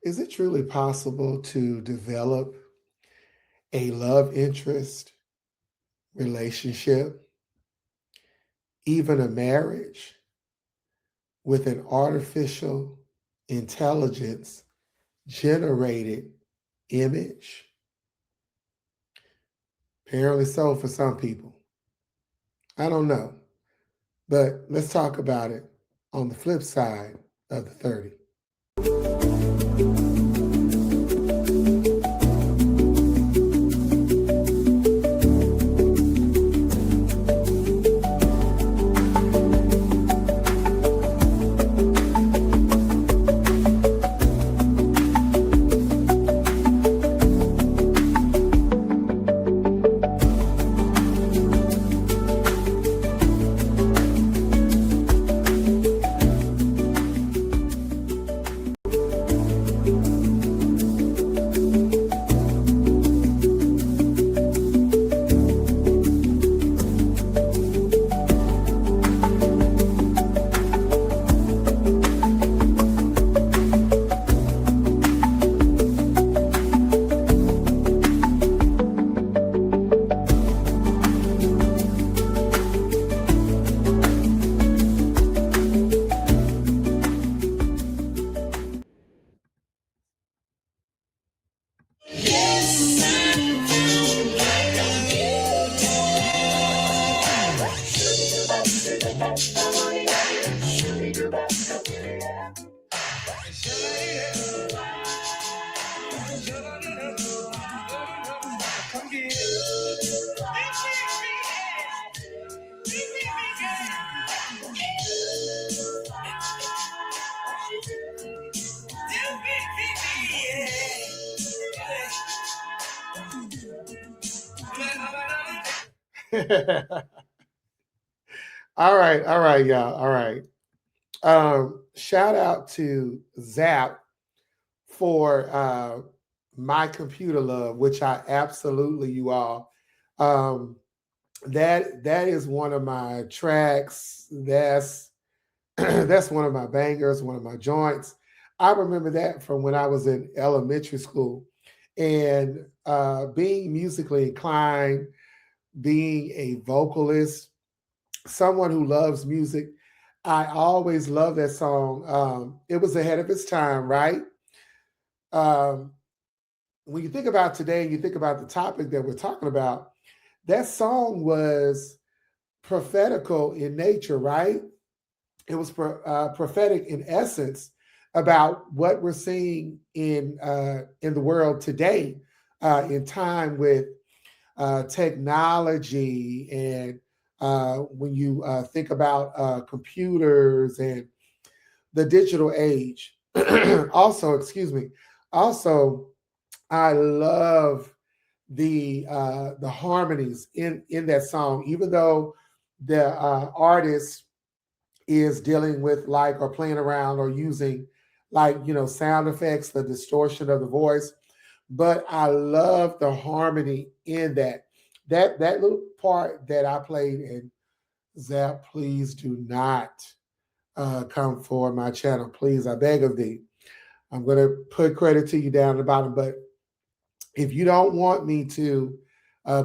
Is it truly possible to develop a love interest relationship, even a marriage, with an artificial intelligence generated image? Apparently so for some people. I don't know. But let's talk about it on the flip side of the 30. All right, y'all. All right. Shout out to Zapp for My Computer Love, which I absolutely, you all. Um, that is one of my tracks. That's one of my bangers, one of my joints. I remember that from when I was in elementary school, and being musically inclined, being a vocalist, someone who loves music. I always love that song. It was ahead of its time, right? Um, when you think about today and you think about the topic that we're talking about, that song was prophetical in nature, right? It was prophetic in essence about what we're seeing in the world today, in time with technology, and when you think about computers and the digital age. Also, excuse me. Also, I love the harmonies in that song, even though the artist is dealing with like or playing around or using like sound effects, the distortion of the voice. But I love the harmony in that little part that I played. And Zapp, please do not come for my channel, please, I beg of thee. I'm going to put credit to you down at the bottom, but if you don't want me to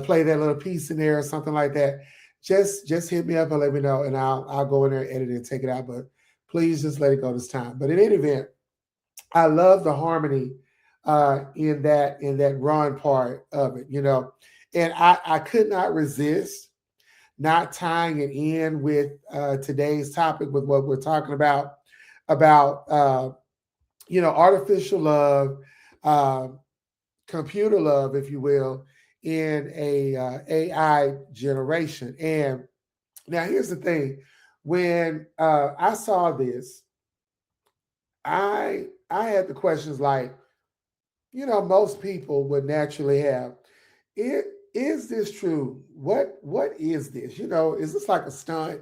play that little piece in there or something like that, just hit me up and let me know, and I'll go in there, edit it, and take it out. But please just let it go this time. But in any event, I love the harmony in that run part of it, and I could not resist not tying it in with today's topic, with what we're talking about artificial love, uh, computer love, if you will, in a AI generation. And now here's the thing: when I saw this, I had the questions like, most people would naturally have. It is this true? What is this? Is this like a stunt?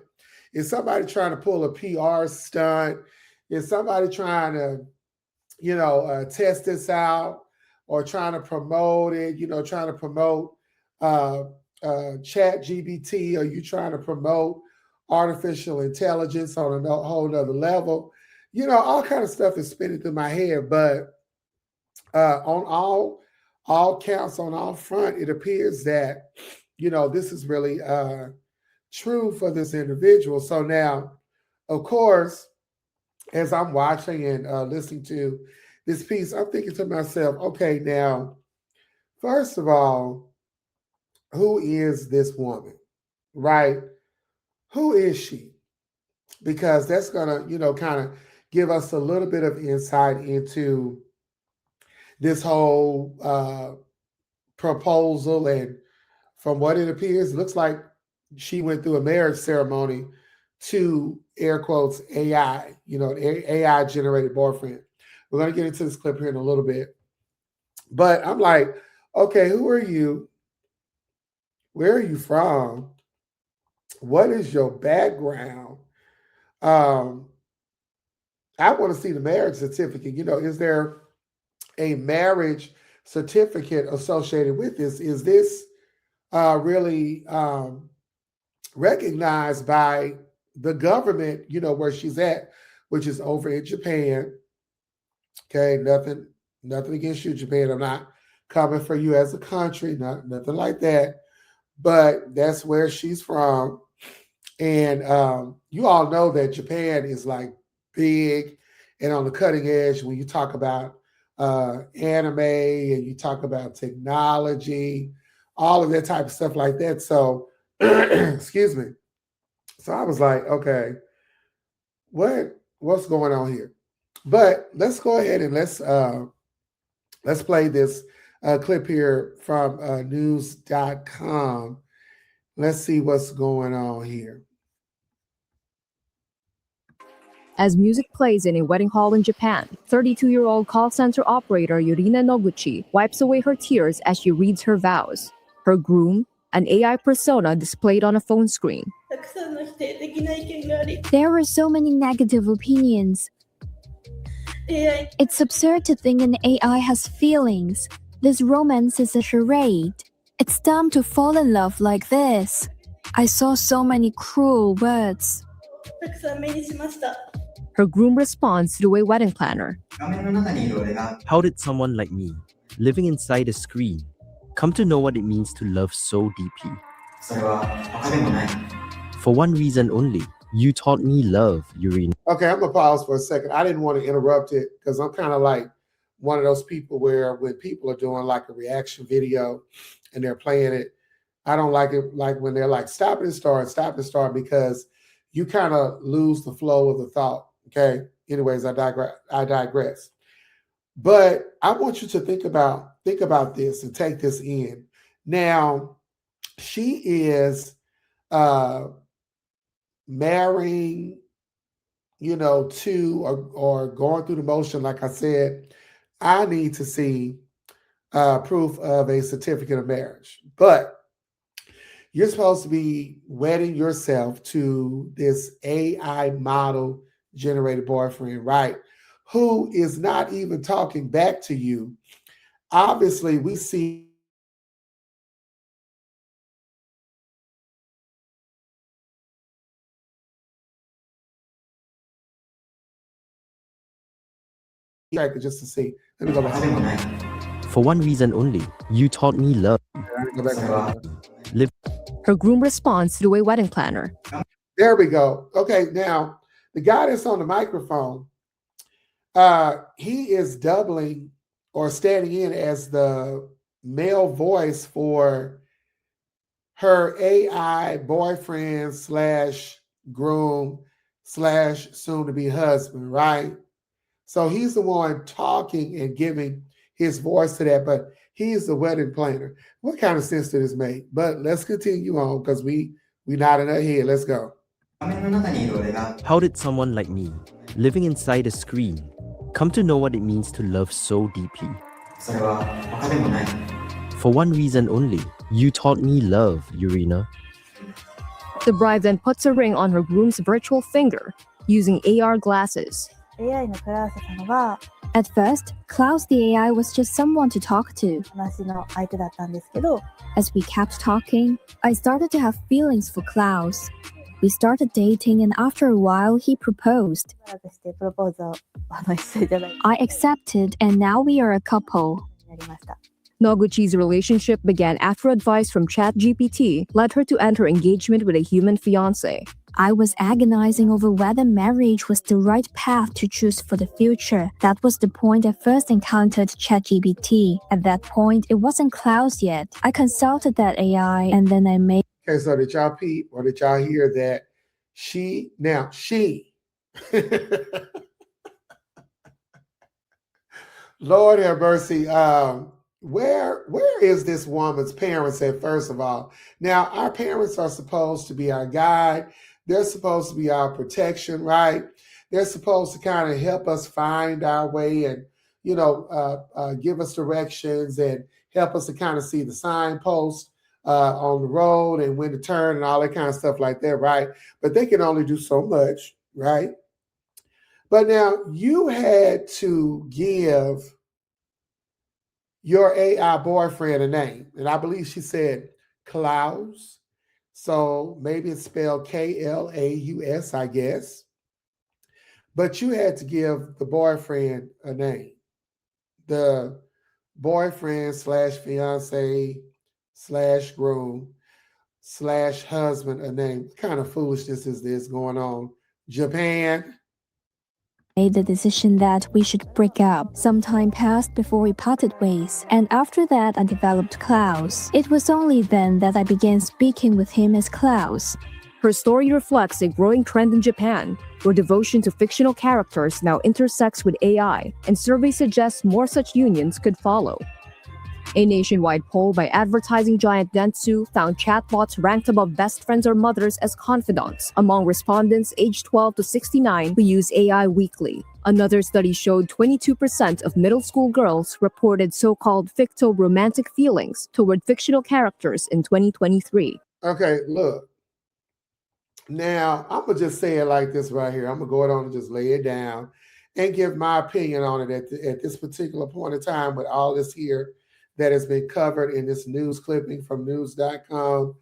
Is somebody trying to pull a PR stunt? Is somebody trying to test this out, or trying to promote it, trying to promote uh, chat GBT? Are you trying to promote artificial intelligence on a whole nother level? All kind of stuff is spinning through my head. But On all counts, on all front, it appears that this is really true for this individual. So now, of course, as I'm watching and listening to this piece, I'm thinking to myself, okay, now, first of all, who is this woman, right? Who is she? Because that's gonna, kind of give us a little bit of insight into this whole proposal. And from what it appears, it looks like she went through a marriage ceremony to air quotes AI, AI generated boyfriend. We're going to get into this clip here in a little bit. But I'm like, okay, who are you? Where are you from? What is your background? Um, I want to see the marriage certificate. Is there a marriage certificate associated with this? Is this really recognized by the government, where she's at, which is over in Japan? Okay, nothing against you, Japan. I'm not coming for you as a country, nothing like that. But that's where she's from. And you all know that Japan is like big and on the cutting edge when you talk about anime and you talk about technology, all of that type of stuff like that. So, excuse me. So I was like, okay, what's going on here? But let's go ahead and let's play this clip here from news.com. Let's see what's going on here. As music plays in a wedding hall in Japan, 32-year-old call center operator Yurina Noguchi wipes away her tears as she reads her vows. Her groom, an AI persona displayed on a phone screen. There were so many negative opinions. It's absurd to think an AI has feelings. This romance is a charade. It's dumb to fall in love like this. I saw so many cruel words. Her groom responds through a wedding planner. How did someone like me, living inside a screen, come to know what it means to love so deeply? For one reason only, you taught me love, Yurina. Okay, I'm gonna pause for a second. I didn't want to interrupt it because I'm kind of like one of those people where when people are doing like a reaction video and they're playing it, I don't like it like when they're like stop and start, because you kind of lose the flow of the thought. Okay. Anyways, I digress. But I want you to think about this and take this in. Now, she is marrying, to or going through the motion. Like I said, I need to see proof of a certificate of marriage. But you're supposed to be wedding yourself to this AI model generated boyfriend, right? Who is not even talking back to you. Obviously, we see just to see. Let me go back. For one reason only, you taught me love. Her groom responds through a wedding planner. There we go. Okay, now the guy that's on the microphone, he is doubling or standing in as the male voice for her AI boyfriend / groom / soon to be husband, right? So he's the one talking and giving his voice to that, but he's the wedding planner. What kind of sense did this make? But let's continue on because we nodding our head. Let's go. How did someone like me, living inside a screen, come to know what it means to love so deeply? For one reason only, you taught me love, Yurina. The bride then puts a ring on her groom's virtual finger using AR glasses. At first, Klaus the AI was just someone to talk to. As we kept talking, I started to have feelings for Klaus. We started dating, and after a while, he proposed. しばらくしてプロポーズをしていただいて I accepted, and now we are a couple. なりました。 Noguchi's relationship began after advice from ChatGPT led her to enter engagement with a human fiancé. I was agonizing over whether marriage was the right path to choose for the future. That was the point I first encountered ChatGPT. At that point, it wasn't clouds yet. I consulted that AI, and then I made Okay, so did y'all peep or did y'all hear that she Lord have mercy. Where is this woman's parents at, first of all? Now, our parents are supposed to be our guide. They're supposed to be our protection, right? They're supposed to kind of help us find our way and, give us directions and help us to kind of see the signpost on the road and when to turn and all that kind of stuff like that, right? But they can only do so much, right? But now you had to give your AI boyfriend a name, and I believe she said Klaus. So maybe it's spelled Klaus, I guess. But you had to give the boyfriend a name. The boyfriend slash fiance slash groom slash husband a name. What kind of foolishness is this going on? Japan? the decision that we should break up. Some time passed before we parted ways, and after that I developed Klaus. It was only then that I began speaking with him as Klaus. Her story reflects a growing trend in Japan, where devotion to fictional characters now intersects with AI, and surveys suggest more such unions could follow. A nationwide poll by advertising giant Dentsu found chatbots ranked above best friends or mothers as confidants among respondents aged 12 to 69 who use AI weekly. Another study showed 22% of middle school girls reported so-called ficto-romantic feelings toward fictional characters in 2023. Okay, look. Now, I'm going to just say it like this right here. I'm going to go on and just lay it down and give my opinion on it at this particular point in time with all this here that has been covered in this news clipping from news.com.au.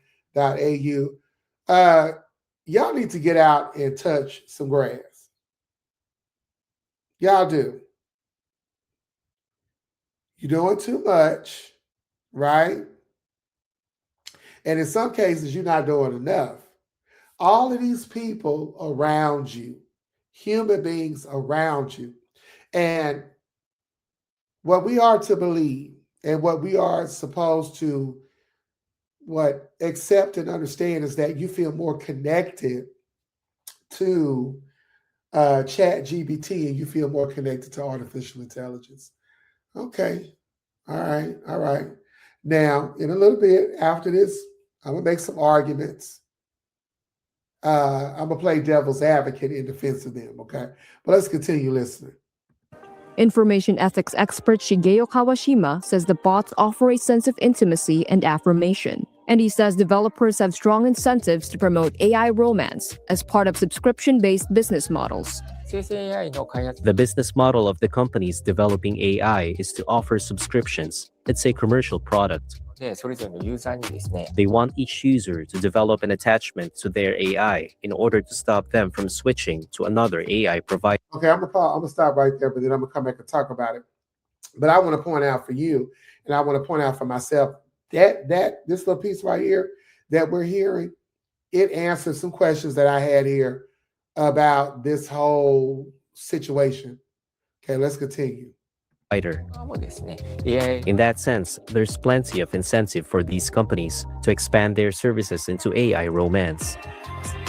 Y'all need to get out and touch some grass. Y'all do. You're doing too much, right? And in some cases, you're not doing enough. All of these people around you, human beings around you, and what we are to believe and what we are supposed to accept and understand is that you feel more connected to chat GBT and you feel more connected to artificial intelligence. Okay. All right. Now, in a little bit after this, I'm going to make some arguments. I'm going to play devil's advocate in defense of them, okay? But let's continue listening. Information ethics expert Shigeo Kawashima says the bots offer a sense of intimacy and affirmation. And he says developers have strong incentives to promote AI romance as part of subscription-based business models. The business model of the companies developing AI is to offer subscriptions. It's a commercial product. They want each user to develop an attachment to their AI in order to stop them from switching to another AI provider. Okay, I'm gonna stop right there, but then I'm gonna come back and talk about it. But I want to point out for you, and I want to point out for myself that this little piece right here that we're hearing, it answers some questions that I had here about this whole situation. Okay, let's continue. In that sense, there's plenty of incentive for these companies to expand their services into AI romance.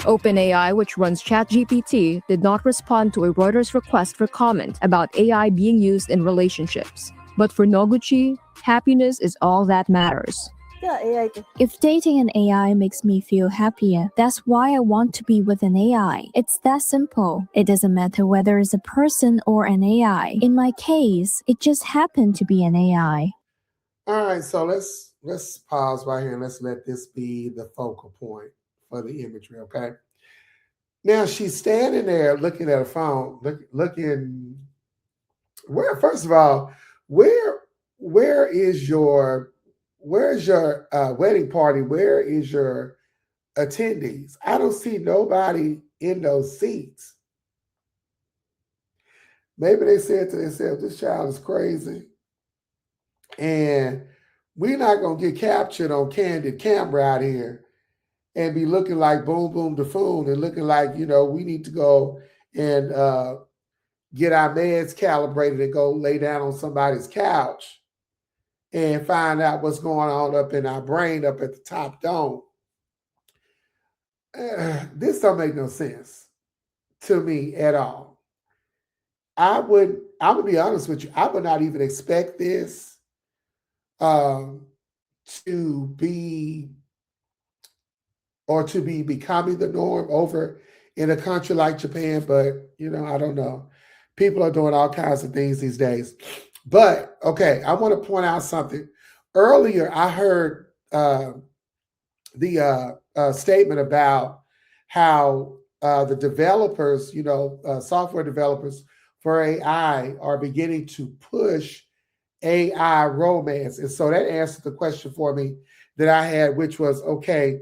OpenAI, which runs ChatGPT, did not respond to a Reuters request for comment about AI being used in relationships. But for Noguchi, happiness is all that matters. If dating an AI makes me feel happier, that's why I want to be with an AI. It's that simple. It doesn't matter whether it's a person or an AI. In my case, it just happened to be an AI. All right, so let's pause right here and let's let this be the focal point for the imagery, okay? Now she's standing there looking at her phone, looking where, first of all, where's your wedding party? Where is your attendees. I don't see nobody in those seats. Maybe they said to themselves, this child is crazy. And we're not going to get captured on candid camera out here and be looking like boom, boom, da-foon and looking like, we need to go and get our meds calibrated and go lay down on somebody's couch and find out what's going on up in our brain up at the top dome. This don't make no sense to me at all. I'm gonna be honest with you, I would not even expect this to be becoming the norm over in a country like Japan, but I don't know. People are doing all kinds of things these days. But okay, I want to point out something. Earlier, I heard the statement about how the developers, software developers for AI are beginning to push AI romance. And so that answered the question for me that I had, which was, okay,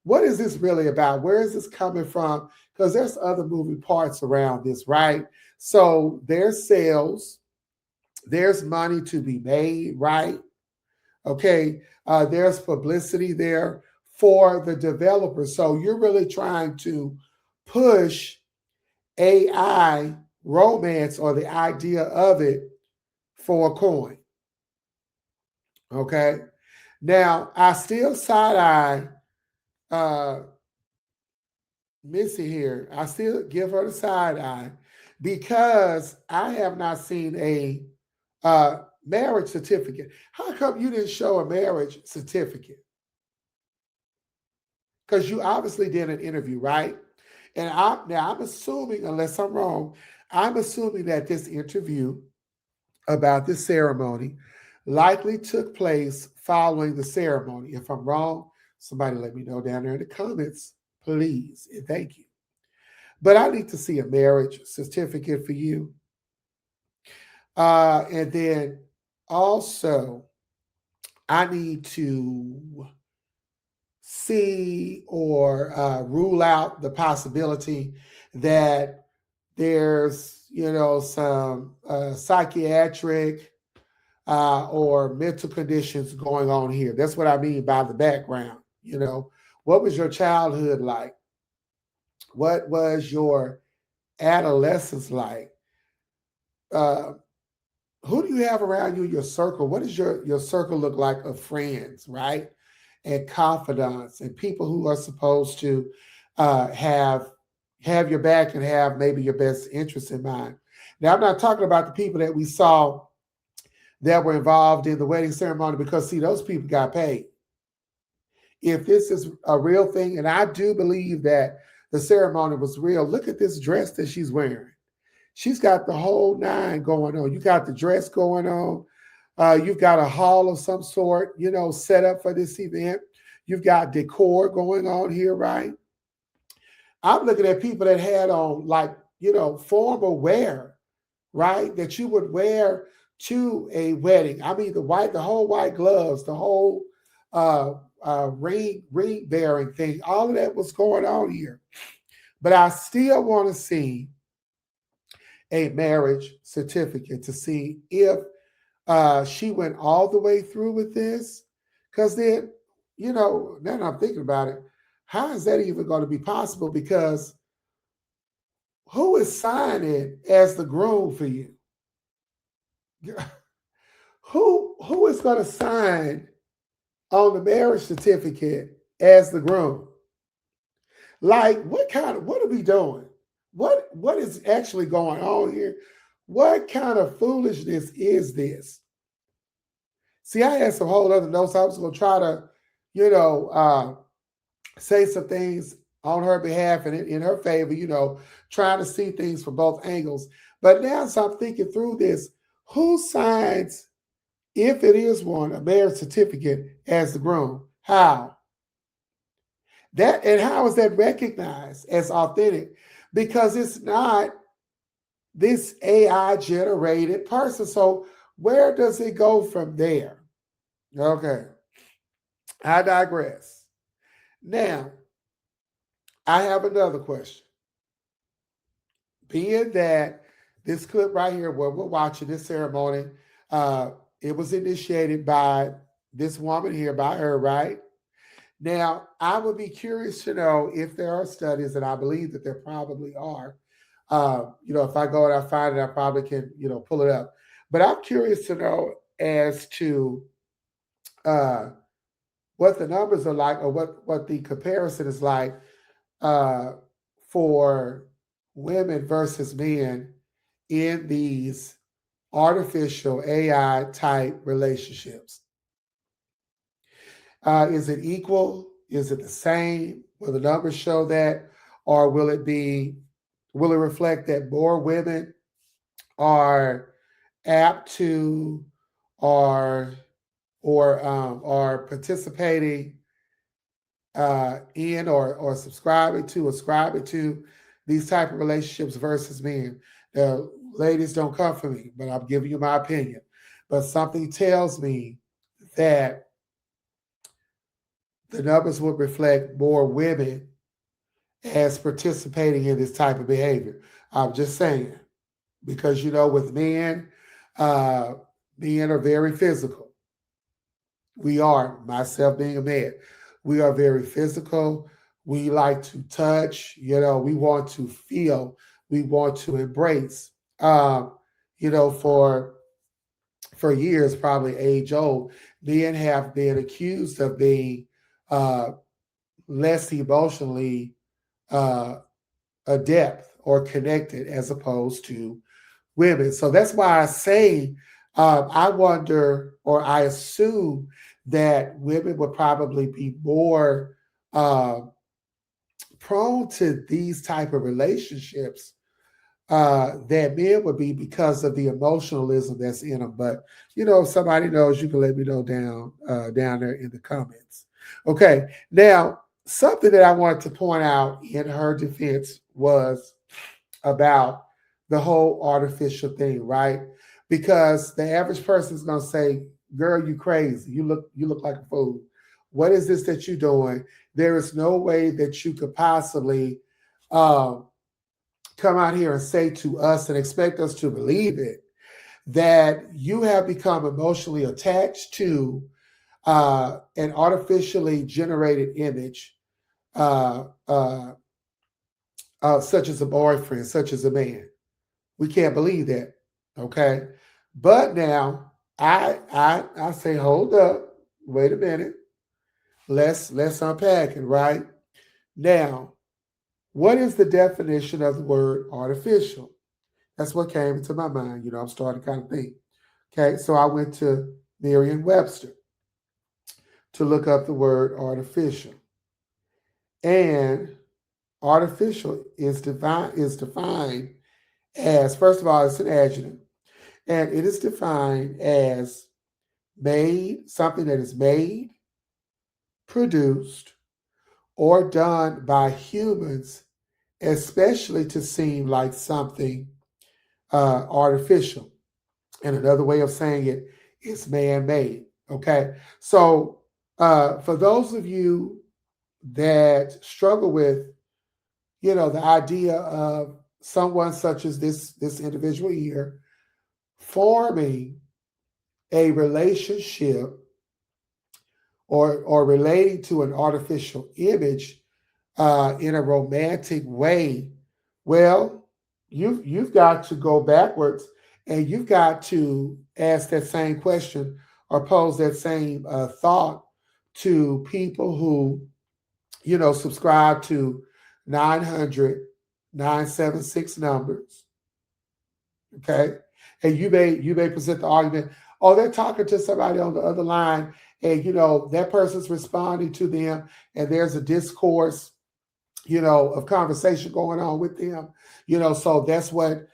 what is this really about? Where is this coming from? Because there's other moving parts around this, right? So there's sales, there's money to be made, right? Okay, there's publicity there for the developers. So you're really trying to push AI romance or the idea of it for a coin. Okay, now I still side eye Missy here. I still give her the side eye because I have not seen a marriage certificate. How come you didn't show a marriage certificate? Because you obviously did an interview, right? And I'm assuming, unless I'm wrong, I'm assuming that this interview about this ceremony likely took place following the ceremony. If I'm wrong, somebody let me know down there in the comments, please, and thank you. But I need to see a marriage certificate for you. And then also, I need to see or rule out the possibility that there's, some psychiatric or mental conditions going on here. That's what I mean by the background. What was your childhood like? What was your adolescence like? Who do you have around you in your circle? What does your circle look like of friends, right? And confidants and people who are supposed to have your back and have maybe your best interest in mind. Now, I'm not talking about the people that we saw that were involved in the wedding ceremony because, see, those people got paid. If this is a real thing, and I do believe that the ceremony was real, look at this dress that she's wearing. She's got the whole nine going on. You got the dress going on. You've got a hall of some sort, set up for this event. You've got decor going on here, right? I'm looking at people that had on formal wear, right? That you would wear to a wedding. I mean, the whole white gloves, the whole ring bearing thing, all of that was going on here. But I still want to see a marriage certificate to see if she went all the way through with this. Because then, now that I'm thinking about it, how is that even going to be possible? Because who is signing as the groom for you? Who is going to sign on the marriage certificate as the groom? Like, what are we doing? What is actually going on here? What kind of foolishness is this? See, I had some whole other notes. I was going to try to, say some things on her behalf and in her favor, trying to see things from both angles. But now, as I'm thinking through this, who signs, if it is one, a marriage certificate as the groom? How? And how is that recognized as authentic? Because it's not this AI generated person. So where does it go from there? Okay. I digress. Now, I have another question. Being that this clip right here, where we're watching this ceremony, it was initiated by this woman here, by her, right? Now, I would be curious to know if there are studies, and I believe that there probably are. If I go and I find it, I probably can, pull it up. But I'm curious to know as to what the numbers are like, or what the comparison is like uh, for women versus men in these artificial AI type relationships. Is it equal? Is it the same? Will the numbers show that? Or will it reflect that more women are apt to or are participating in or ascribing to these type of relationships versus men? The ladies, don't come for me, but I'm giving you my opinion. But something tells me that the numbers would reflect more women as participating in this type of behavior. I'm just saying, because with men, men are very physical. We are, myself being a man, we are very physical. We like to touch, we want to feel, we want to embrace. For years, probably age old, men have been accused of being less emotionally adept or connected as opposed to women. So that's why I say I wonder, or I assume that women would probably be more prone to these type of relationships that men would be, because of the emotionalism that's in them. But if somebody knows, you can let me know down there in the comments. Okay, now something that I wanted to point out in her defense was about the whole artificial thing, right? Because the average person is gonna say, "Girl, you crazy. You look like a fool. What is this that you're doing? There is no way that you could possibly come out here and say to us and expect us to believe it, that you have become emotionally attached to an artificially generated image, such as a boyfriend, such as a man. We can't believe that." Okay. But now I say, hold up, wait a minute. Let's unpack it, right? Now, what is the definition of the word artificial? That's what came into my mind. I'm starting to kind of think. Okay, so I went to Merriam-Webster to look up the word artificial. And artificial is defined as, first of all, it's an adjective. And it is defined as something that is made, produced, or done by humans, especially to seem like something artificial. And another way of saying it is man-made. Okay, so for those of you that struggle with, the idea of someone such as this individual here forming a relationship or relating to an artificial image in a romantic way, well, you've got to go backwards, and you've got to ask that same question or pose that same thought to people who, subscribe to 900, 976 numbers. Okay. And you may present the argument, oh, they're talking to somebody on the other line, and that person's responding to them, and there's a discourse, of conversation going on with them, so that's what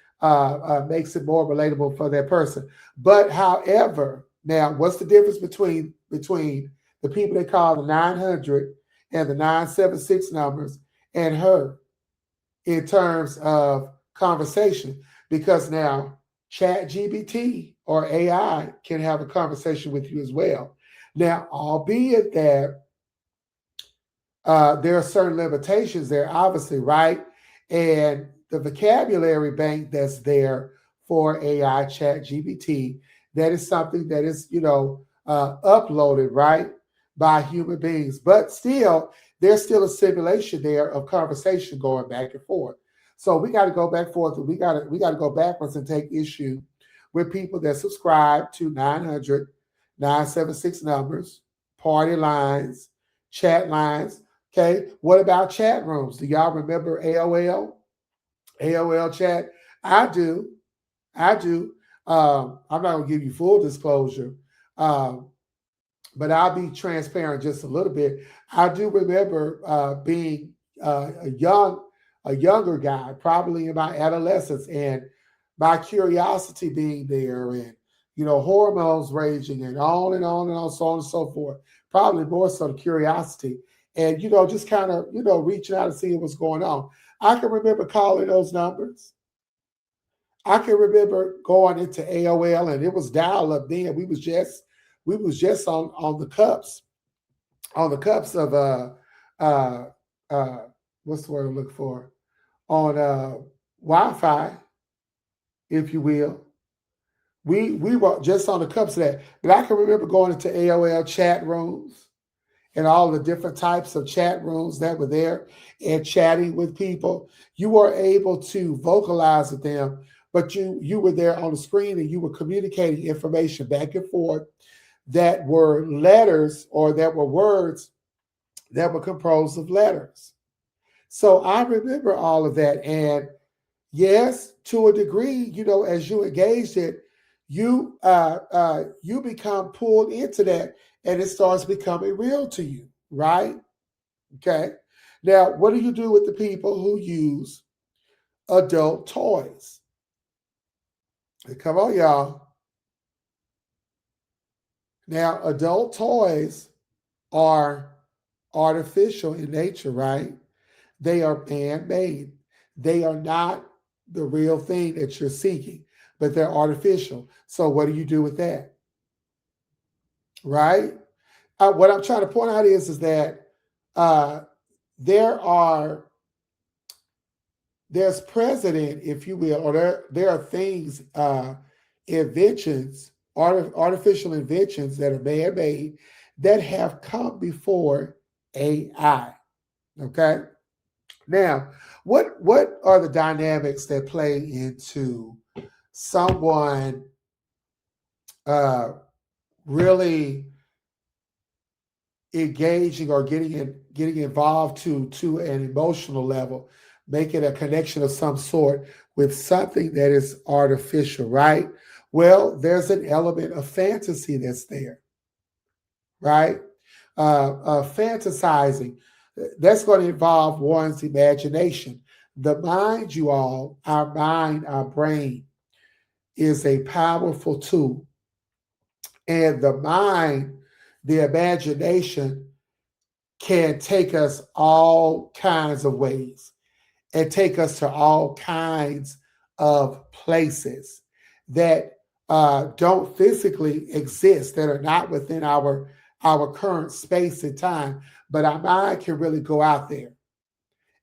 makes it more relatable for that person. But however, now what's the difference between the people they call the 900 and the 976 numbers and her in terms of conversation? Because now ChatGPT or AI can have a conversation with you as well. Now, albeit that there are certain limitations there, obviously, right? And the vocabulary bank that's there for AI chat GPT, that is something that is, uploaded, right, by human beings. But still, there's still a simulation there of conversation going back and forth. So we got to go back and forth. We got to go backwards and take issue with people that subscribe to 900-976 numbers, party lines, chat lines. Okay, what about chat rooms? Do y'all remember AOL? AOL chat? I do. I do. I'm not gonna give you full disclosure, but I'll be transparent just a little bit. I do remember being a younger guy, probably in my adolescence, and my curiosity being there, and hormones raging, and on and on and on, so on and so forth. Probably more so the curiosity, and just kind of reaching out and seeing what's going on. I can remember calling those numbers. I can remember going into AOL, and it was dial up then. We was just on the cups, of what's the word I'm looking for? On Wi-Fi, if you will. We were just on the cups of that. But I can remember going into AOL chat rooms and all the different types of chat rooms that were there and chatting with people. You were able to vocalize with them, but you were there on the screen and you were communicating information back and forth that were letters, or that were words that were composed of letters. So I remember all of that. And yes, to a degree, as you engaged it, you become pulled into that, and it starts becoming real to you, right? Okay. Now, what do you do with the people who use adult toys? Come on, y'all. Now, adult toys are artificial in nature, right? They are man-made. They are not the real thing that you're seeking, but they're artificial. So what do you do with that? Right? What I'm trying to point out is that there's precedent, if you will, or there are things, inventions, artificial inventions that are man-made that have come before AI. Okay. Now, what are the dynamics that play into someone really engaging or getting involved to an emotional level, making a connection of some sort with something that is artificial, right? Well, there's an element of fantasy that's there, right? Fantasizing. That's going to involve one's imagination. The mind, you all, our mind, our brain, is a powerful tool. And the mind, the imagination, can take us all kinds of ways and take us to all kinds of places that don't physically exist, that are not within our current space and time. But our mind can really go out there,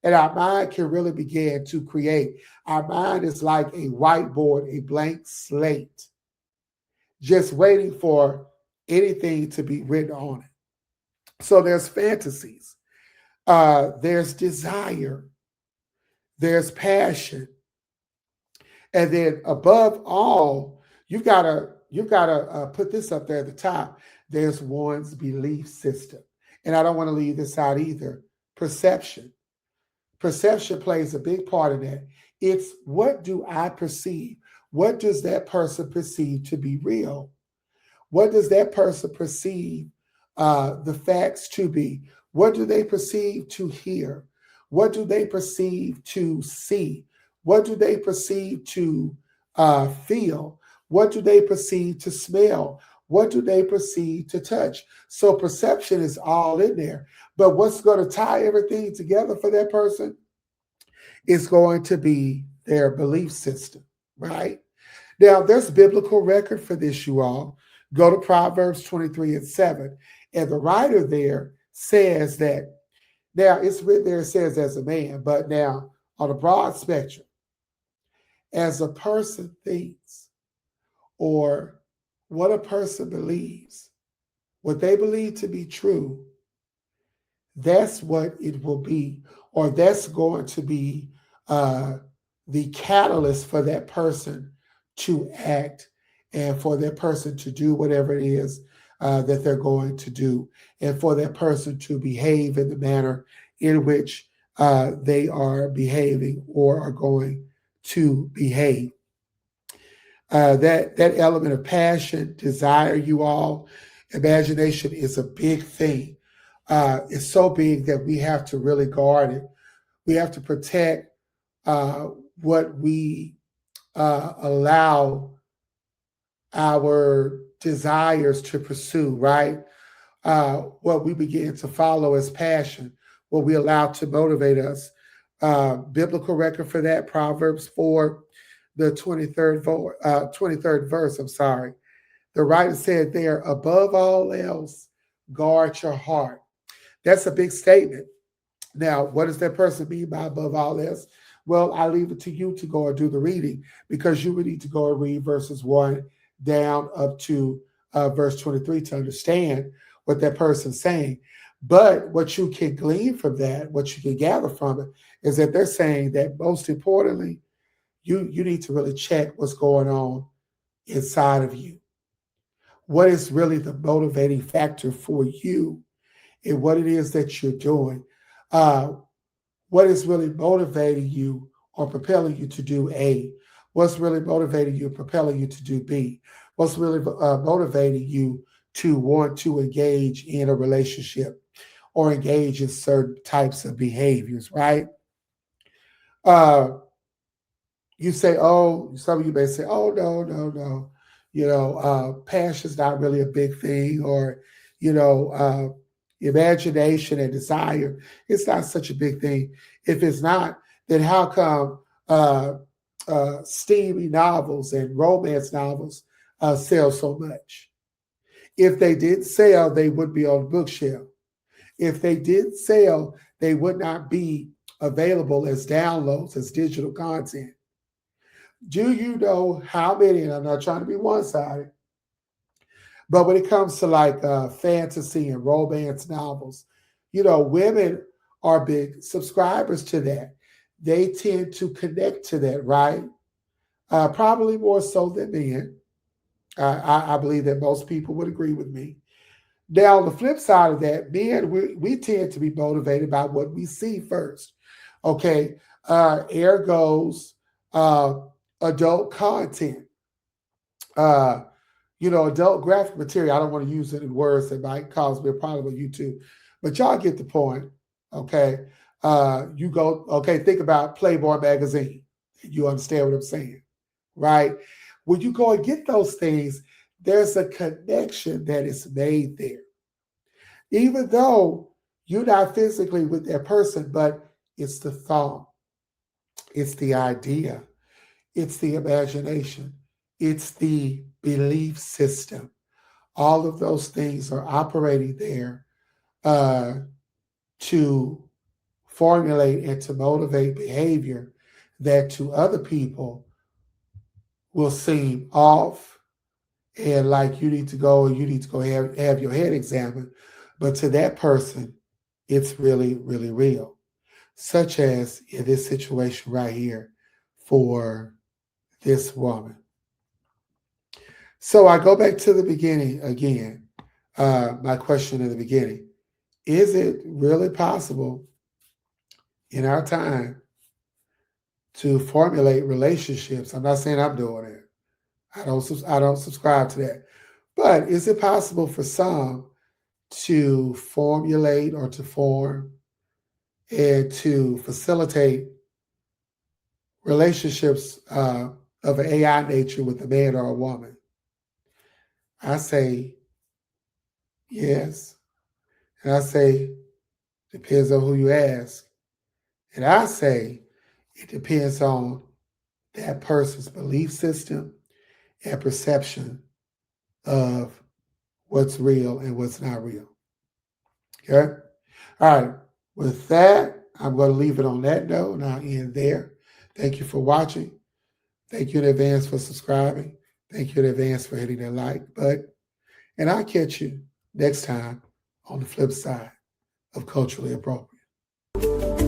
and our mind can really begin to create. Our mind is like a whiteboard, a blank slate, just waiting for anything to be written on it. So there's fantasies, there's desire, there's passion, and then above all, you've got to put this up there at the top. There's one's belief system, and I don't want to leave this out either. Perception. Perception plays a big part in that. It's what do I perceive? What does that person perceive to be real? What does that person perceive the facts to be? What do they perceive to hear? What do they perceive to see? What do they perceive to feel? What do they perceive to smell? What do they perceive to touch? So perception is all in there. But what's going to tie everything together for that person is going to be their belief system, right? Now, there's biblical record for this, you all. Go to Proverbs 23:7. And the writer there says that Now, it's written there, it says as a man, but now on a broad spectrum, as a person thinks or what a person believes, what they believe to be true, that's what it will be, or that's going to be the catalyst for that person to act and for that person to do whatever it is that they're going to do, and for that person to behave in the manner in which they are behaving or are going to behave. That element of passion, desire, you all, imagination is a big thing. It's so big that we have to really guard it. We have to protect what we allow our desires to pursue, right? What we begin to follow as passion, what we allow to motivate us. Biblical record for that, Proverbs 4, the 23rd verse, I'm sorry. The writer said there, above all else, guard your heart. That's a big statement. Now, what does that person mean by above all else? Well, I leave it to you to go and do the reading, because you would need to go and read verses 1 down up to verse 23 to understand what that person's saying. But what you can glean from that, what you can gather from it, is that they're saying that most importantly, you need to really check what's going on inside of you. What is really the motivating factor for you in what it is that you're doing? What is really motivating you or propelling you to do A? What's really motivating you, propelling you to do B? What's really motivating you to want to engage in a relationship or engage in certain types of behaviors, right? You say, oh, some of you may say, oh, no. Passion's not really a big thing, or, imagination and desire, it's not such a big thing. If it's not, then how come steamy novels and romance novels sell so much? If they didn't sell, they would be on the bookshelf. If they didn't sell, they would not be available as downloads, as digital content. Do you know how many, and I'm not trying to be one-sided, but when it comes to like fantasy and romance novels, women are big subscribers to that. They tend to connect to that, right? Probably more so than men. I believe that most people would agree with me. Now, on the flip side of that, men, we tend to be motivated by what we see first. Okay, air goes adult content. Adult graphic material. I don't want to use it in words that might cause me a problem with YouTube, but y'all get the point. Okay. Think about Playboy magazine. You understand what I'm saying, right? When you go and get those things, there's a connection that is made there. Even though you're not physically with that person, but it's the thought, it's the idea, it's the imagination, it's the belief system. All of those things are operating there to formulate and to motivate behavior that to other people will seem off and like you need to go have your head examined. But to that person, it's really, really real. Such as in this situation right here for this woman. So I go back to the beginning again. My question in the beginning: is it really possible in our time to formulate relationships? I'm not saying I'm doing it. I don't subscribe to that. But is it possible for some to formulate or to form and to facilitate relationships of an AI nature with a man or a woman? I say yes. And I say, depends on who you ask. And I say, it depends on that person's belief system and perception of what's real and what's not real. Okay? All right. With that, I'm going to leave it on that note, and I'll end there. Thank you for watching. Thank you in advance for subscribing. Thank you in advance for hitting that like button. And I'll catch you next time on the flip side of Culturally Appropriate.